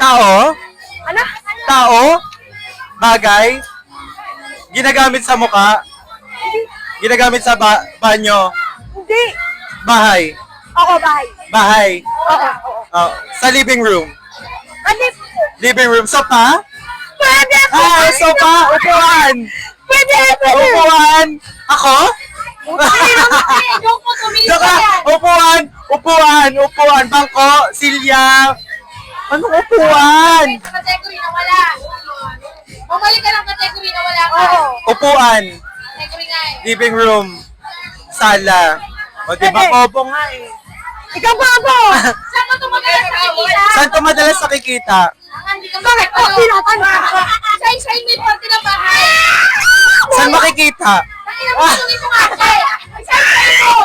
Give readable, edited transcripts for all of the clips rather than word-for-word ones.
Tao? Ano? Tao? Bagay? Ginagamit sa muka? Ginagamit sa banyo? Hindi. Bahay? Oo, bahay. Bahay? Oo. Oh, sa living room? Kasi, Living room? Sopa? pwede po. Ah, sopa! Upuan! Pwede. Upuan! Ako? Yung po tumingin Saka, upuan! Upuan! Upuan! Bangko! Silya! Anong upuan? Category na wala. Bumalik ka ng category na wala ka. Oo. Upuan! Category nga eh. Living room! Sala! O, di ba? Opo nga eh. Ikaw ba po? Saan ka tumagalas sa kikita? Saan ka madalas nakikita? Hindi ka Bakit po makapalo. tinatanong? Sa isang may parte ng bahay. Saan makikita? Tangina mo, tulungin mo nga siya. Sa isang mo.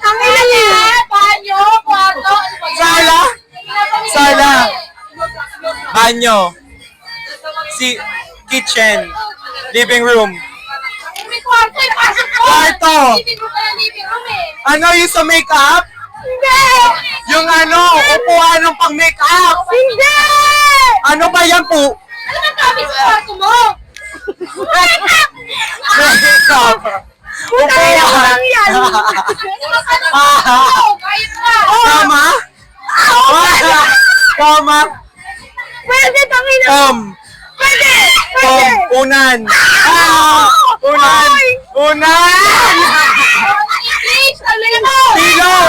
Ang ina niya. Banyo, kwarto, ano ba yan? Sala? Sala. Banyo. Si kitchen. Living room. May kwarto, pasok mo. Kwarto. Living room ka ng living room eh. Ano yung sa makeup? Hindi. Yung ano, upuan ng pang makeup. Hindi. Ano ba yan po? Ano bang sabi sa kwarto mo? Makeup. Kaya ko lang yan. Kahit ka. Kama? Kama? Pwede, tangina. Pwede. Unan. Unan. Unan. English, sabi mo. Pillow.